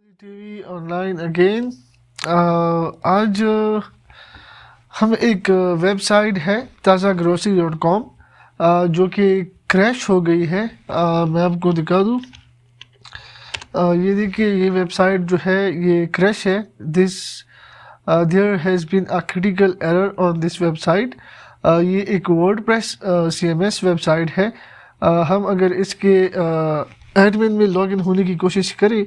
TV online again. आज हम एक वेबसाइट है ताज़ा ग्रोसरी डॉट कॉम जो कि क्रैश हो गई है। मैं आपको दिखा दूँ। ये देखिए, ये वेबसाइट जो है ये क्रैश है। This there has been a critical error on this website. ये एक वर्डप्रेस CMS वेबसाइट है। हम अगर इसके एडमिन में लॉगिन होने की कोशिश करें,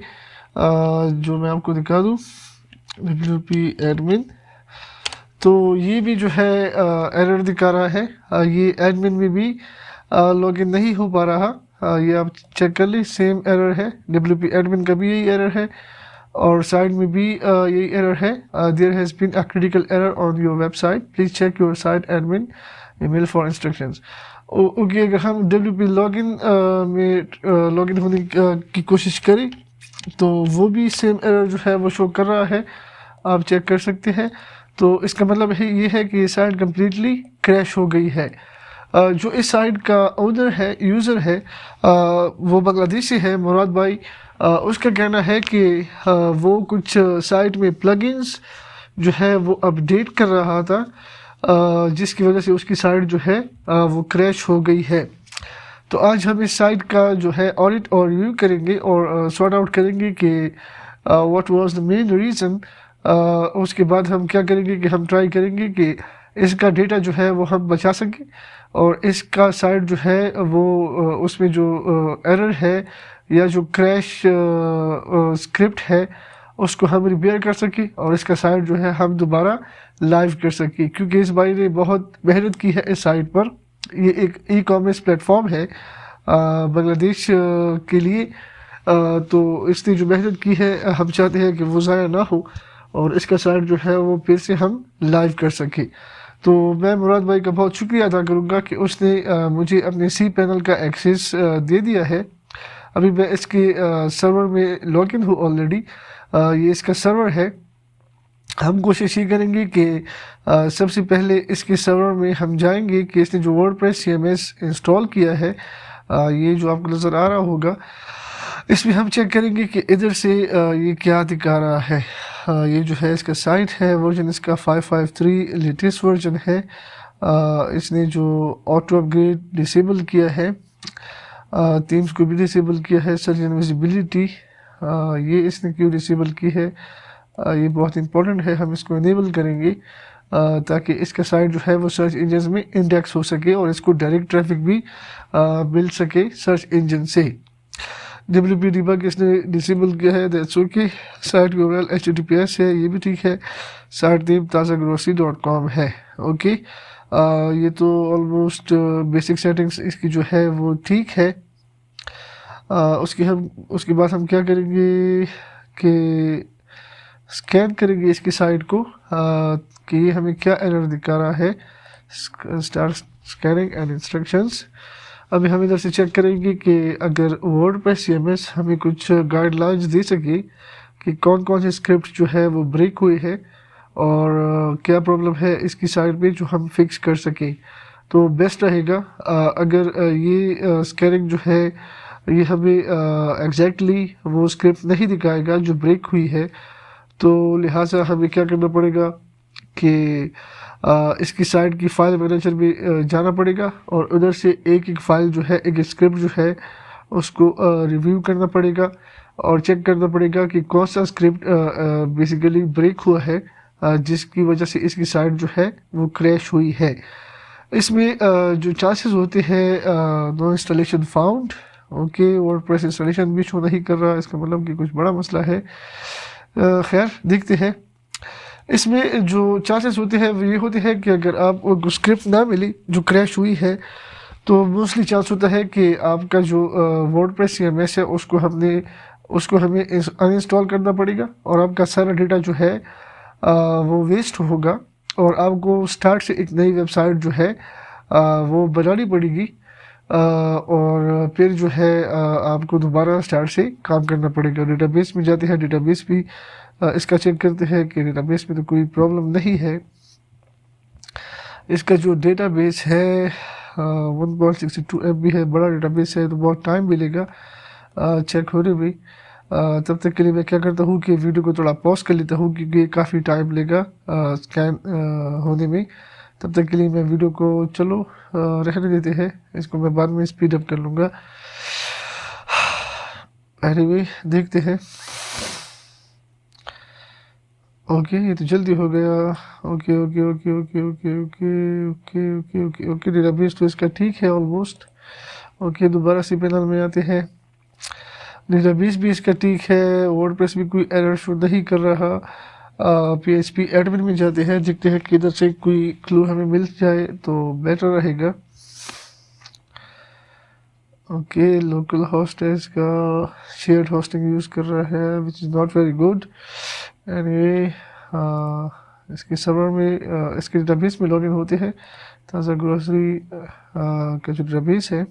जो मैं आपको दिखा दूँ, WP एडमिन, तो ये भी जो है एरर दिखा रहा है। ये एडमिन में भी लॉगिन नहीं हो पा रहा। ये आप चेक कर ली, सेम एरर है। WP एडमिन का भी यही एरर है और साइट में भी यही एरर है। There has been a critical error on your website, please check your site admin email for instructions. Okay, अगर हम WP लॉगिन में लॉगिन होने की कोशिश करें तो वो भी सेम एरर जो है वो शो कर रहा है। आप चेक कर सकते हैं। तो इसका मतलब है ये है कि ये साइट कम्प्लीटली क्रैश हो गई है। जो इस साइट का ओनर है, यूज़र है, वो बांग्लादेशी है, मुराद भाई। उसका कहना है कि वो कुछ साइट में प्लगइन्स जो है वो अपडेट कर रहा था, जिसकी वजह से उसकी साइट जो है वो क्रैश हो गई है। तो आज हम इस साइट का जो है ऑडिट और रिव्यू करेंगे और सॉर्ट आउट करेंगे कि what was the main reason. उसके बाद हम क्या करेंगे कि हम ट्राई करेंगे कि इसका डेटा जो है वो हम बचा सकें और इसका साइट जो है वो उसमें जो एरर है या जो क्रैश स्क्रिप्ट है उसको हम रिपेयर कर सकें और इसका साइट जो है हम दोबारा लाइव कर सकें, क्योंकि इस भाई ने बहुत मेहनत की है इस साइट पर। ये एक ई-कॉमर्स प्लेटफॉर्म है बांग्लादेश के लिए। तो इसने जो मेहनत की है हम चाहते हैं कि वो ज़ाया ना हो और इसका साइट जो है वो फिर से हम लाइव कर सकें। तो मैं मुराद भाई का बहुत शुक्रिया अदा करूँगा कि उसने मुझे अपने cPanel का एक्सेस दे दिया है। अभी मैं इसके सर्वर में लॉगिन हूँ ऑलरेडी। ये इसका सर्वर है। हम कोशिश ये करेंगे कि सबसे पहले इसके सर्वर में हम जाएंगे कि इसने जो वर्डप्रेस CMS इंस्टॉल किया है, ये जो आपको नज़र आ रहा होगा, इसमें हम चेक करेंगे कि इधर से ये क्या दिखा रहा है। ये जो है इसका साइट है, वर्जन इसका 553 लेटेस्ट वर्जन है। इसने जो ऑटो अपग्रेड डिसेबल किया है, थीम्स को भी डिसेबल किया है, सर्च इनविजिबिलिटी ये इसने क्यों डिसेबल की है, ये बहुत इंपॉर्टेंट है। हम इसको इनेबल करेंगे ताकि इसका साइट जो है वो सर्च इंजन में इंडेक्स हो सके और इसको डायरेक्ट ट्रैफिक भी मिल सके सर्च इंजन से। WP डिबग इसने डिसेबल किया है, that's okay. Site URL HTTPS है, ये भी ठीक है। साइट नेम tazagrocery.com है, ओके। ये तो ऑलमोस्ट बेसिक सेटिंग्स इसकी जो है वो ठीक है। उसके बाद हम क्या करेंगे कि स्कैन करेंगे इसकी साइट को कि ये हमें क्या एरर दिखा रहा है। Start scanning and instructions. अभी हम इधर से चेक करेंगे कि अगर वर्डप्रेस CMS हमें कुछ गाइडलाइंस दे सके कि कौन कौन से स्क्रिप्ट जो है वो ब्रेक हुए हैं और क्या प्रॉब्लम है इसकी साइट में जो हम फिक्स कर सकें तो बेस्ट रहेगा। अगर ये स्कैनिंग जो है ये हमें एग्जैक्टली वो स्क्रिप्ट नहीं दिखाएगा जो ब्रेक हुई है, तो लिहाजा हमें क्या करना पड़ेगा कि इसकी साइट की फ़ाइल मैनेजर में जाना पड़ेगा और उधर से एक एक फ़ाइल जो है, एक स्क्रिप्ट जो है उसको रिव्यू करना पड़ेगा और चेक करना पड़ेगा कि कौन सा स्क्रिप्ट बेसिकली ब्रेक हुआ है जिसकी वजह से इसकी साइट जो है वो क्रैश हुई है। इसमें जो चांसेस होते हैं no installation found, okay, WordPress installation भी शो नहीं कर रहा, इसका मतलब कि कुछ बड़ा मसला है। खैर देखते हैं। इसमें जो चांसेस होते हैं वो ये होते हैं कि अगर आपको स्क्रिप्ट ना मिली जो क्रैश हुई है तो मोस्टली चांस होता है कि आपका जो वर्डप्रेस CMS है उसको हमें अनइंस्टॉल करना पड़ेगा और आपका सारा डेटा जो है वो वेस्ट होगा और आपको स्टार्ट से एक नई वेबसाइट जो है वो बनानी पड़ेगी और फिर जो है आपको दोबारा स्टार्ट से काम करना पड़ेगा। डेटाबेस में जाते हैं, डेटाबेस भी इसका चेक करते हैं कि डेटाबेस में तो कोई प्रॉब्लम नहीं है। इसका जो डेटाबेस है 1.62 MB है, बड़ा डेटाबेस है तो बहुत टाइम मिलेगा चेक होने में। तब तक के लिए मैं क्या करता हूँ कि वीडियो को थोड़ा पॉज कर लेता हूँ, क्योंकि काफ़ी टाइम लेगा स्कैन होने में। तब तक के लिए मैं वीडियो को चलो रहने देते हैं, इसको मैं बाद में स्पीड अप कर लूँगा। एनीवे देखते हैं। ओके, ये तो जल्दी हो गया। Okay okay okay okay okay okay okay okay okay okay database तो इसका ठीक है ऑलमोस्ट। ओके, दोबारा सी पैनल में आते हैं। डेटाबेस भी इसका ठीक है, वर्डप्रेस भी कोई एरर शो नहीं कर रहा। PHP एडमिन में जाते हैं, देखते हैं कि इधर से कोई क्लू हमें मिल जाए तो बेटर रहेगा। ओके, लोकल होस्ट है इसका, शेयर्ड होस्टिंग यूज़ कर रहा है which is not very good. Anyway इसके सर्वर में इसके डेटाबेस में लॉगिन होते हैं। ताज़ा ग्रोसरी का जो डेटाबेस है,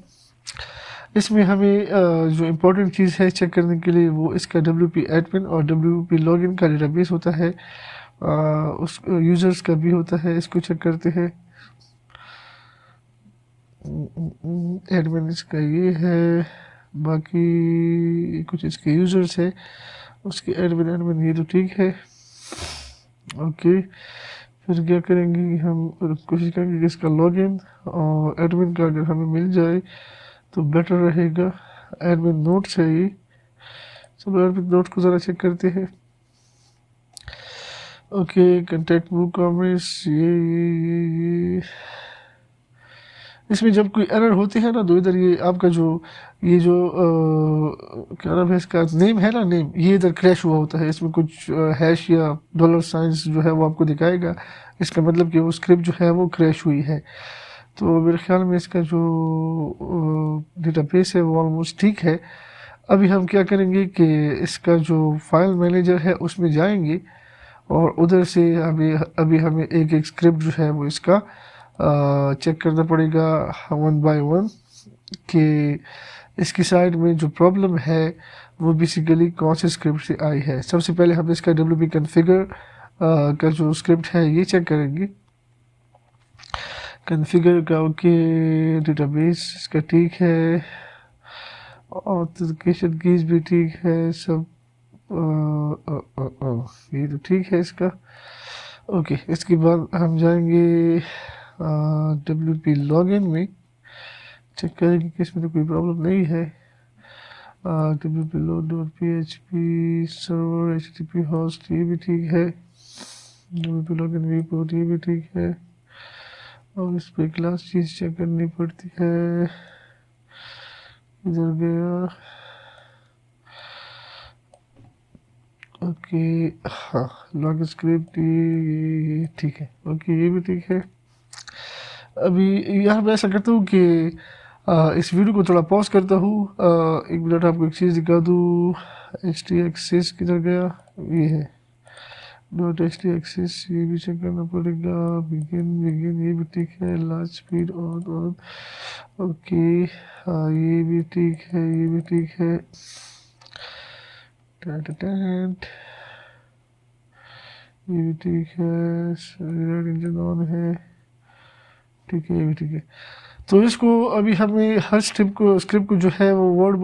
इसमें हमें जो इम्पोर्टेंट चीज़ है चेक करने के लिए वो इसका WP एडमिन और WP लॉगिन का डेटाबेस होता है, उस यूज़र्स का भी होता है। इसको चेक करते हैं। एडमिन इसका ये है, बाकी कुछ इसके यूज़र्स है, उसके एडमिन ये तो ठीक है। ओके, फिर क्या करेंगे कि हम कोशिश करेंगे कि इसका लॉगिन और एडमिन का अगर हमें मिल जाए तो बेटर रहेगा। एडमिन नोट्स है ये, चलो एडमिन नोट्स को ज़रा चेक करते हैं। ओके, कंटेक्ट बुक कॉमर्स ये इसमें जब कोई एरर होती है ना तो इधर ये आपका जो ये जो क्या नाम है इसका, नेम है ना, नेम, ये इधर क्रैश हुआ होता है। इसमें कुछ हैश या डॉलर साइंस जो है वो आपको दिखाएगा, इसका मतलब कि वो स्क्रिप्ट जो है वो क्रैश हुई है। तो मेरे ख्याल में इसका जो डेटाबेस है वो ऑलमोस्ट ठीक है। अभी हम क्या करेंगे कि इसका जो फाइल मैनेजर है उसमें जाएंगे और उधर से अभी हमें एक एक स्क्रिप्ट जो है वो इसका चेक करना पड़ेगा 1 बाय 1 कि इसकी साइड में जो प्रॉब्लम है वो बेसिकली कौन से स्क्रिप्ट से आई है। सबसे पहले हम इसका WP कॉन्फ़िगर का जो स्क्रिप्ट है ये चेक करेंगे। कॉन्फ़िगर का ओके, डेटाबेस इसका ठीक है, ऑथेंटिकेशन कीज भी ठीक है, सब ये तो ठीक है इसका। ओके, इसके बाद हम जाएंगे WP लॉगिन में, चेक करेंगे कि इसमें तो कोई प्रॉब्लम नहीं है। WP load.php server HTTP host ये भी ठीक है। WP लॉगिन रिपोर्ट ये भी ठीक है, और इस पर क्लास चीज़ चेक करनी पड़ती है। इधर गया, ओके, हाँ, लॉगिन स्क्रिप्ट ये ठीक है। ओके, ये भी ठीक है। अभी यार मैं ऐसा करता हूँ कि इस वीडियो को थोड़ा पॉज करता हूँ, एक मिनट आपको एक चीज़ दिखा दूँ। htaccess किधर गया, ये है .htaccess, ये भी चेक करना पड़ेगा। बिगिन ये भी ठीक है। लार्ज स्पीड ऑन ओके, हाँ ये भी ठीक है, ये भी ठीक है। ये भी ठीक है। इंजन ऑन है, ठीक है, ये भी ठीक है। तो इसको अभी हमें हर स्क्रिप्ट को जो है वो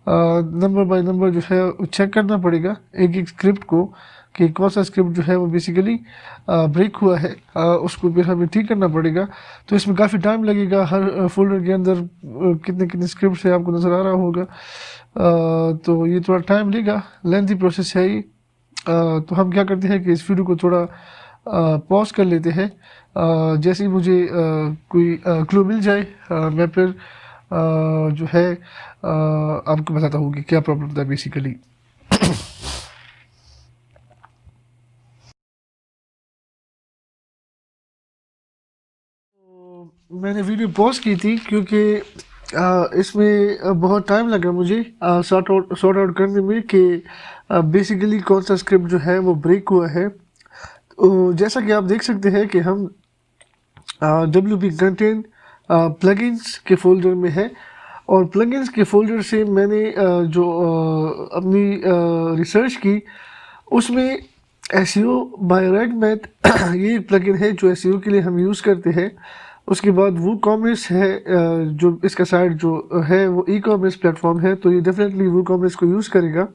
नंबर बाय नंबर जो है चेक करना पड़ेगा, एक एक स्क्रिप्ट को, कि कौन सा स्क्रिप्ट जो है वो बेसिकली ब्रेक हुआ है, उसको फिर हमें ठीक करना पड़ेगा। तो इसमें काफ़ी टाइम लगेगा। हर फोल्डर के अंदर कितने कितने स्क्रिप्ट है आपको नज़र आ रहा होगा, तो ये थोड़ा टाइम लेगा, लेंथी प्रोसेस है ये। तो हम क्या करते हैं कि इस वीडियो को थोड़ा पॉज कर लेते हैं। जैसे ही मुझे कोई क्लू मिल जाए मैं फिर जो है आपको बताता हूँ कि क्या प्रॉब्लम था बेसिकली। मैंने वीडियो पॉज की थी क्योंकि इसमें बहुत टाइम लगा मुझे सॉर्ट आउट करने में कि बेसिकली कौन सा स्क्रिप्ट जो है वो ब्रेक हुआ है। तो जैसा कि आप देख सकते हैं कि हम WP कंटेंट प्लगइन्स के फोल्डर में है, और प्लगइन्स के फोल्डर से मैंने जो अपनी रिसर्च की उसमें SEO बाय रेडमैट ये एक प्लगइन है जो SEO के लिए हम यूज़ करते हैं। उसके बाद वो कॉमर्स है, जो इसका साइट जो है वो ई कॉमर्स प्लेटफॉर्म है, तो ये डेफिनेटली वो कॉमर्स को यूज़ करेगा।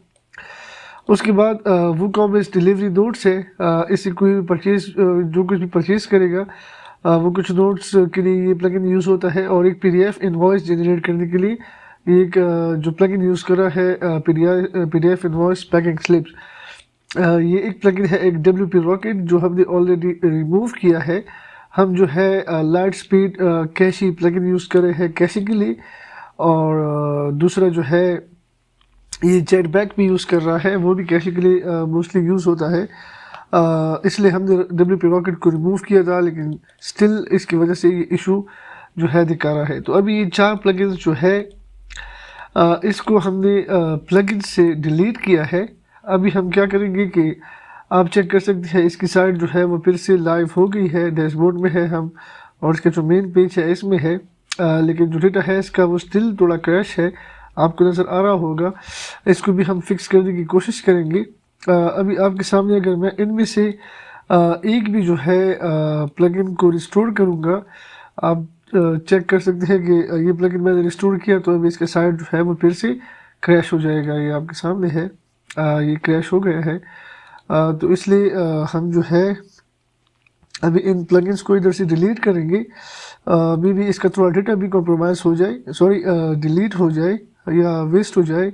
उसके बाद वो कॉमर्स डिलीवरी नोट्स है, इससे कोई परचेज जो कुछ भी परचेज करेगा वो कुछ नोट्स के लिए ये प्लगइन यूज़ होता है। और एक पीडीएफ इनवॉइस जनरेट करने के लिए ये एक जो प्लगइन यूज़ कर रहा है पीडीएफ इनवॉइस पैकिंग स्लिप्स, ये एक प्लगइन है एक WP रॉकेट जो हमने ऑलरेडी रिमूव किया है। हम जो है लाइट स्पीड कैशी प्लगइन यूज़ कर रहे हैं कैशी के लिए, और दूसरा जो है ये जेट बैक भी यूज़ कर रहा है, वो भी कैशी के लिए मोस्टली यूज़ होता है। इसलिए हमने WP रॉकेट को रिमूव किया था, लेकिन स्टिल इसकी वजह से ये इशू जो है दिखा रहा है। तो अभी ये 4 प्लगइन्स जो है इसको हमने प्लगइन से डिलीट किया है। अभी हम क्या करेंगे कि आप चेक कर सकते हैं इसकी साइट जो है वो फिर से लाइव हो गई है, डैशबोर्ड में है हम, और इसका जो मेन पेज है इसमें है, लेकिन जो डेटा है इसका वो स्टिल थोड़ा क्रैश है, आपको नज़र आ रहा होगा। इसको भी हम फिक्स करने की कोशिश करेंगे। अभी आपके सामने अगर मैं इनमें से एक भी जो है प्लगइन को रिस्टोर करूँगा, आप चेक कर सकते हैं कि ये प्लगइन मैंने रिस्टोर किया तो अभी इसका साइट जो है वो फिर से क्रैश हो जाएगा। ये आपके सामने है, ये क्रैश हो गया है। तो इसलिए हम जो है अभी इन प्लगइन्स को इधर से डिलीट करेंगे। अभी भी इसका थोड़ा डेटा भी कॉम्प्रोमाइज़ हो जाए, सॉरी डिलीट हो जाए या वेस्ट हो जाए,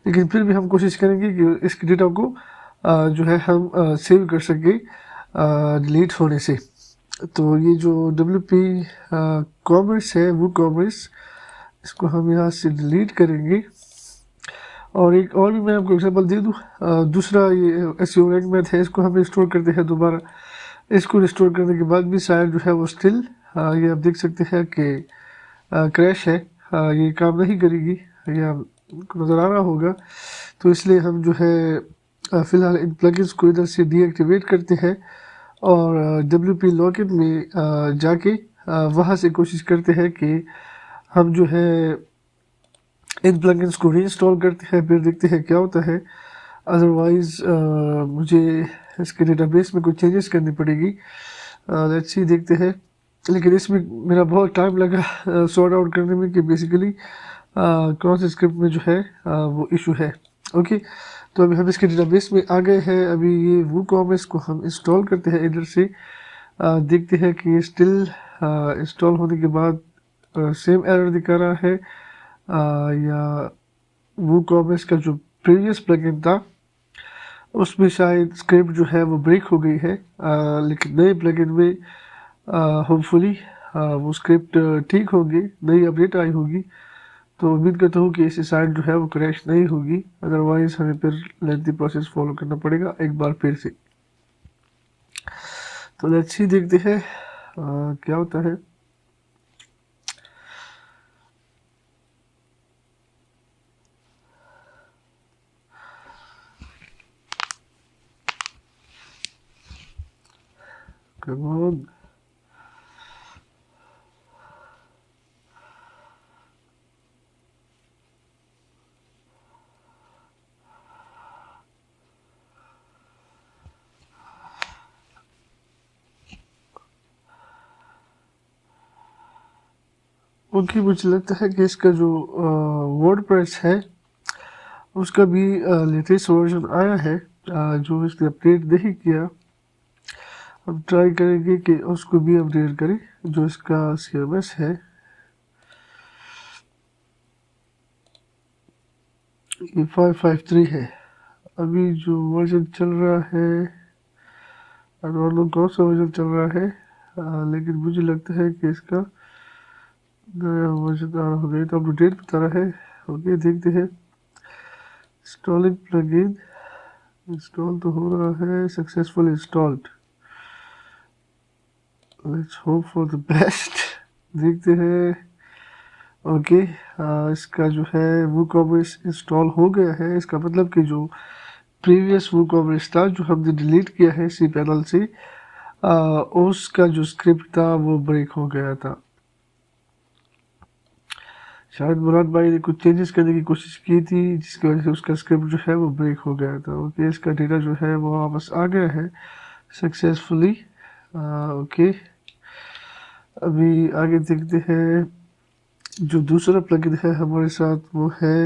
लेकिन फिर भी हम कोशिश करेंगे कि इसके डेटा को जो है हम सेव कर सकें डिलीट होने से। तो ये जो WP कॉमर्स है वो कॉमर्स, इसको हम यहाँ से डिलीट करेंगे। और एक और भी मैं आपको एग्जांपल दे दूँ, दूसरा ये SEO रैंक मैथ है, इसको हम रिस्टोर करते हैं दोबारा। इसको रिस्टोर करने के बाद भी साइट जो है वो स्टिल ये आप देख सकते हैं कि क्रैश है, ये काम नहीं करेगी, ये आपको नज़र आ रहा होगा। तो इसलिए हम जो है फ़िलहाल इन प्लगइन्स को इधर से डीएक्टिवेट करते हैं और WP लॉगिन में जाके वहाँ से कोशिश करते हैं कि हम जो है इन प्लगइन्स को रीइंस्टॉल करते हैं, फिर देखते हैं क्या होता है। अदरवाइज़ मुझे इसके डेटाबेस में कुछ चेंजेस करनी पड़ेगी। लेट्स सी, देखते हैं। लेकिन इसमें मेरा बहुत टाइम लगा सॉर्ट आउट करने में कि बेसिकली कौन से स्क्रिप्ट में जो है वो इशू है। ओके, तो अभी हम इसके डेटाबेस में आ गए हैं। अभी ये वो कॉमर्स को हम इंस्टॉल करते हैं इधर से, देखते हैं कि ये स्टिल इंस्टॉल होने के बाद सेम एरर दिखा रहा है या वो कॉमर्स का जो प्रीवियस प्लगइन था उसमें शायद स्क्रिप्ट जो है वो ब्रेक हो गई है। लेकिन नए प्लगइन में होपफुली वो स्क्रिप्ट ठीक होगी, नई अपडेट आई होगी, तो उम्मीद करता हूँ कि ऐसी साइट जो है वो क्रैश नहीं होगी। अदरवाइज़ हमें फिर लेंथी प्रोसेस फॉलो करना पड़ेगा एक बार फिर से। तो लेट्स सी, देखते हैं क्या होता है। Come on. ओके, मुझे लगता है कि इसका जो वर्डप्रेस है उसका भी लेटेस्ट वर्जन आया है, जो इसने अपडेट नहीं किया। हम ट्राई करेंगे कि उसको भी अपडेट करें। जो इसका CMS है ये 553 है। अभी जो वर्जन चल रहा है आई डोंट नो कौन सा वर्जन चल रहा है, लेकिन मुझे लगता है कि इसका नया वर्जन आ रहा होगा, तो अपडेट बता रहा है। ओके, देखते हैं। इंस्टॉलिंग प्लगइन, इंस्टॉल तो हो रहा है, successful installed. Let's hope for the best. देखते हैं। ओके, इसका जो है वूकॉमर्स इंस्टॉल हो गया है। इसका मतलब कि जो प्रीवियस वूकॉमर्स था जो हमने डिलीट किया है cPanel से, उसका जो स्क्रिप्ट था वो ब्रेक हो गया था। शायद मुराद भाई ने कुछ चेंजेस करने की कोशिश की थी जिसकी वजह से उसका स्क्रिप्ट जो है वो ब्रेक हो गया था। ओके, इसका डेटा जो है वो वापस आ गया है सक्सेसफुली। ओके, अभी आगे देखते हैं। जो दूसरा प्लगइन है हमारे साथ वो है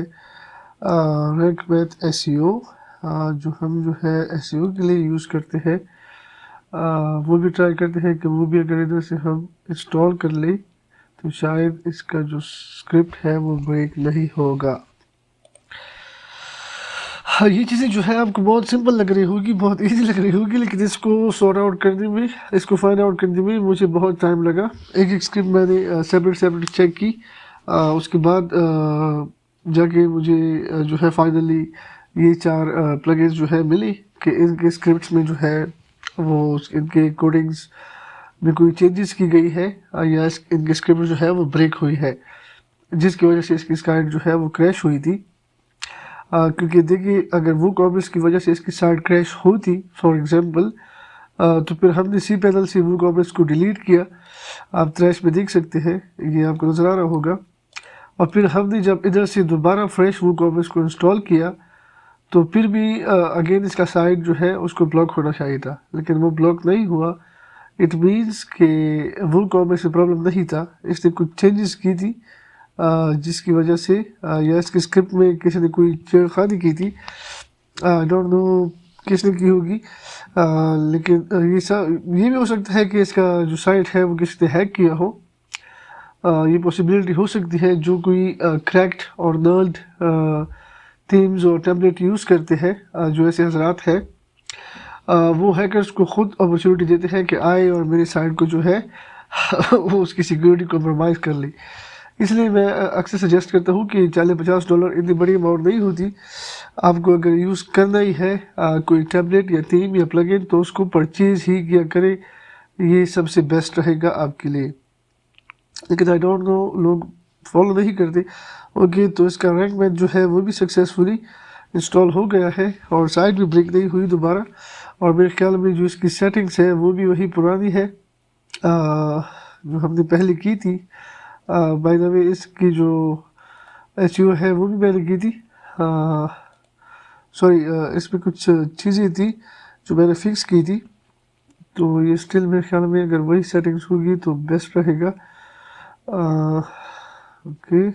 रैंक मैथ एसईओ, जो हम जो है एसईओ के लिए यूज़ करते हैं। वो भी ट्राई करते हैं कि वो भी अगर इधर से हम इंस्टॉल कर लें तो शायद इसका जो स्क्रिप्ट है वो ब्रेक नहीं होगा। हाँ, ये चीज़ें जो है आपको बहुत सिंपल लग रही होगी, बहुत इजी लग रही होगी, लेकिन इसको सॉर्ट आउट करने में, इसको फाइंड आउट करने में मुझे बहुत टाइम लगा। एक एक स्क्रिप्ट मैंने सेपरेट चेक की। उसके बाद जाके मुझे जो है फाइनली ये चार प्लगइन्स जो है मिली कि इनके स्क्रिप्ट्स में जो है वो इनके कोडिंग्स में कोई चेंजेस की गई है, या इनके स्क्रिप्ट जो है वो ब्रेक हुई है, जिसकी वजह से इसकी साइट जो है वो क्रैश हुई थी। क्योंकि देखिए अगर वो कॉमेंट्स की वजह से इसकी साइट क्रैश होती फॉर एग्जांपल, तो फिर हमने सी पैनल से वो कॉमेंट्स को डिलीट किया। आप ट्रैश में देख सकते हैं, ये आपको नज़र आ रहा होगा। और फिर हमने जब इधर से दोबारा फ्रेश वो कॉमेंट्स को इंस्टॉल किया तो फिर भी अगेन इसका साइट जो है उसको ब्लॉक होना चाहिए था, लेकिन वो ब्लॉक नहीं हुआ। इट मीन्स कि वो कॉमेंट्स में प्रॉब्लम नहीं था, इसने कुछ चेंजेस की थी जिसकी वजह से या इसके स्क्रिप्ट में किसी ने कोई छेड़खानी की थी। आई डोंट नो किसने की होगी, लेकिन ये भी हो सकता है कि इसका जो साइट है वो किसी ने हैक किया हो। ये पॉसिबिलिटी हो सकती है। जो कोई क्रैक्ड और नर्ल्ड थीम्स और टेम्पलेट यूज़ करते हैं, जो ऐसे हजरात हैं, वो हैकर्स को खुद अपॉर्चुनिटी देते हैं कि आए और मेरी साइट को जो है वो उसकी सिक्योरिटी कॉम्प्रोमाइज़ कर ली। इसलिए मैं अक्सर सजेस्ट करता हूँ कि $40-50 इतनी बड़ी अमाउंट नहीं होती। आपको अगर यूज़ करना ही है कोई टैबलेट या थीम या प्लगइन, तो उसको परचेज़ ही किया करें, ये सबसे बेस्ट रहेगा आपके लिए। लेकिन आई डोंट नो लोग फॉलो नहीं करते। ओके, तो इसका रैंक मैथ जो है वो भी सक्सेसफुली इंस्टॉल हो गया है और साइट भी ब्रेक नहीं हुई दोबारा। और मेरे ख्याल में जो इसकी सेटिंग्स है वो भी वही पुरानी है जो हमने पहले की थी। बाय द वे इसकी जो एसईओ है वो भी मैंने की थी। सॉरी, इसमें कुछ चीज़ें थी जो मैंने फिक्स की थी, तो ये स्टिल मेरे ख्याल में अगर वही सेटिंग्स होगी तो बेस्ट रहेगा। ओके,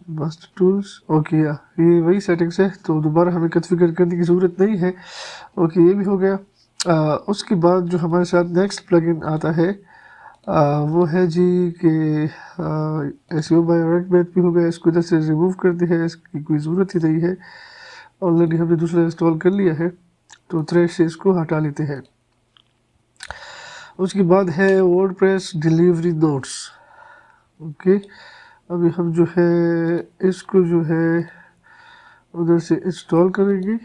मास्टर टूल्स, ओके, या ये वही सेटिंग्स है, तो दोबारा हमें कॉन्फ़िगर करने की ज़रूरत नहीं है। ओके, ये भी हो गया। उसके बाद जो हमारे साथ नेक्स्ट प्लगइन आता है वो है जी कि एसईओ बाय रैंक मैथ भी हो गया। इसको इधर से रिमूव करते हैं, इसकी कोई ज़रूरत ही नहीं है, ऑलरेडी हमने दूसरा इंस्टॉल कर लिया है, तो थ्रेड से इसको हटा लेते हैं। उसके बाद है वर्डप्रेस डिलीवरी नोट्स। ओके, अभी हम जो है इसको जो है उधर से इंस्टॉल करेंगे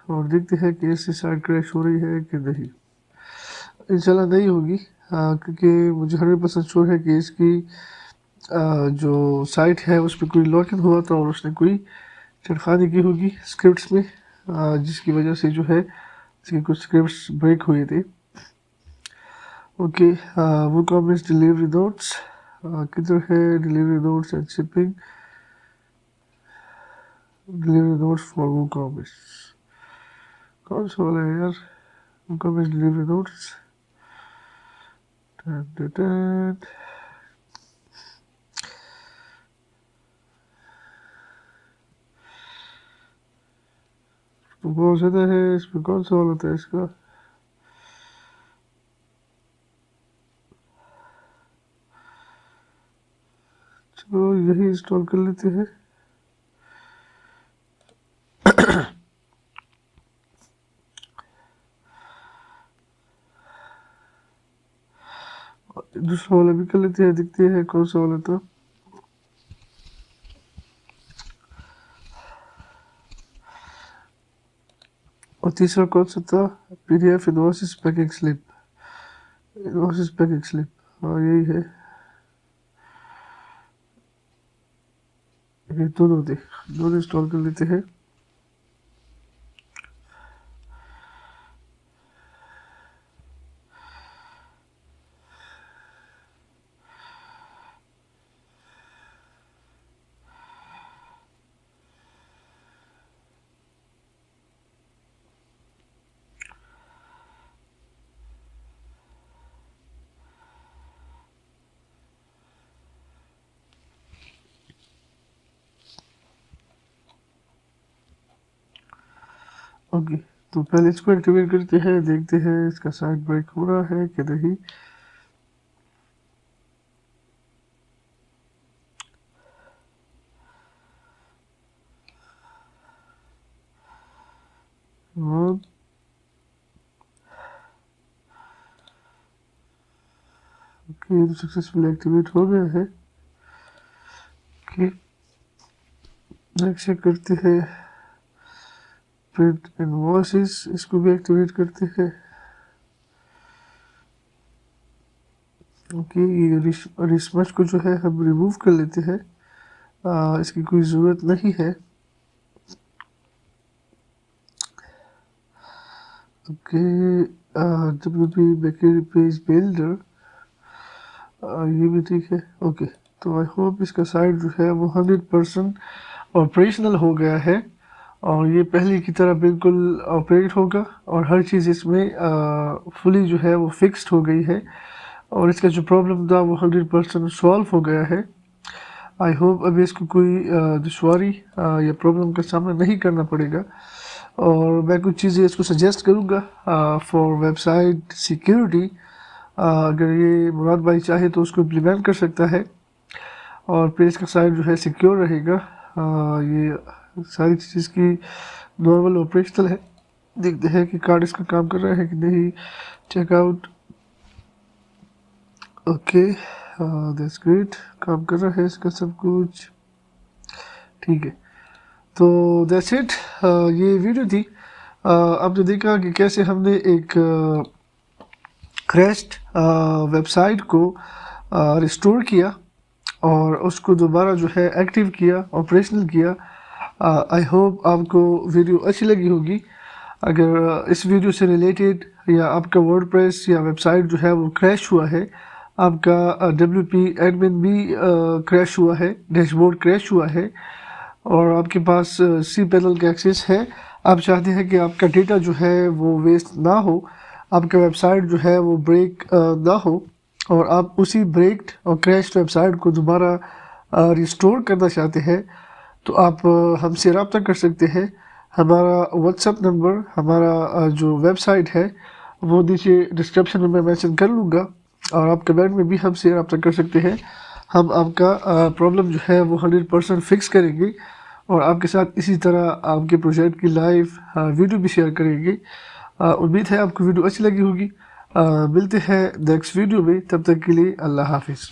और देखते हैं कि इससे साइट क्रैश हो रही है कि नहीं। इंशाल्लाह नहीं होगी, क्योंकि मुझे 100% श्योर है कि इसकी जो साइट है उस पर कोई लॉगिन हुआ था और उसने कोई छेड़खानी की होगी स्क्रिप्ट्स में, जिसकी वजह से जो है इसके कुछ स्क्रिप्ट्स ब्रेक हुए थे। ओके, वो कॉमेंट्स डिलीवरी नोट्स किधर है? Delivery notes and shipping, delivery notes for वो कॉमेंट्स, कौन सा वाला है यार? वो कॉमेंट्स डिलीवरी नोट्स, तो बहुत ज़्यादा है। इसमें कौन सा वाला था इसका? चलो यही इंस्टॉल कर लेते हैं। दूसरा वाला भी कर लेते हैं, देखते हैं कौन सा वाला था। और तीसरा कौन सा था? PDF invoices packing slip, invoices packing slip, हाँ यही है। ये दोनों इंस्टॉल कर लेते हैं। ओके, तो पहले इसको एक्टिवेट करते हैं, देखते हैं इसका साइड ब्रेक हो रहा है कि नहीं। और ओके, तो सक्सेसफुल एक्टिवेट हो गया है। ओके, नेक्स्ट चेक करते हैं प्रिंट इनवॉइसेस, इसको भी एक्टिवेट करते हैं। ओके, ये रिस्मच को जो है हम रिमूव कर लेते हैं, इसकी कोई ज़रूरत नहीं है। Okay, WP bakery page builder, ये भी ठीक है। ओके, तो आई होप इसका साइट जो है वो 100% ऑपरेशनल हो गया है और ये पहले की तरह बिल्कुल ऑपरेट होगा और हर चीज़ इसमें फुली जो है वो फिक्स्ड हो गई है और इसका जो प्रॉब्लम था वो 100% सॉल्व हो गया है। आई होप अभी इसको कोई दुश्वारी या प्रॉब्लम का सामना नहीं करना पड़ेगा और मैं कुछ चीज़ें इसको सजेस्ट करूँगा फॉर वेबसाइट सिक्योरिटी। अगर ये मुराद भाई चाहे तो उसको इम्प्लीमेंट कर सकता है और फिर इसका साइट जो है सिक्योर रहेगा। ये सारी चीज़ की नॉर्मल ऑपरेशनल है। देखते हैं कि कार्ड इसका काम कर रहा है कि नहीं। चेकआउट, ओके, दैट्स ग्रेट, काम कर रहा है इसका सब कुछ ठीक है। तो दैट्स इट, ये वीडियो थी। आपने देखा कि कैसे हमने एक क्रैश्ड वेबसाइट को रिस्टोर किया और उसको दोबारा जो है एक्टिव किया, ऑपरेशनल किया। आई होप आपको वीडियो अच्छी लगी होगी। अगर इस वीडियो से रिलेटेड या आपका वर्डप्रेस या वेबसाइट जो है वो क्रैश हुआ है, आपका WP एडमिन भी क्रैश हुआ है, डैशबोर्ड क्रैश हुआ है और आपके पास सी पैनल का एक्सेस है, आप चाहते हैं कि आपका डेटा जो है वो वेस्ट ना हो, आपका वेबसाइट जो है वो ब्रेक ना हो और आप उसी ब्रेक्ड और क्रैश्ड वेबसाइट को दोबारा रिस्टोर करना चाहते हैं, तो आप हमसे रब्ता कर सकते हैं। हमारा व्हाट्सएप नंबर, हमारा जो वेबसाइट है वो नीचे डिस्क्रिप्शन में मैं मेंशन कर लूँगा और आप कमेंट में भी हमसे रब्ता कर सकते हैं। हम आपका प्रॉब्लम जो है वो 100% फिक्स करेंगे और आपके साथ इसी तरह आपके प्रोजेक्ट की लाइव वीडियो भी शेयर करेंगे। उम्मीद है आपको वीडियो अच्छी लगी होगी। मिलते हैं नेक्स्ट वीडियो में, तब तक के लिए अल्लाह हाफिज़।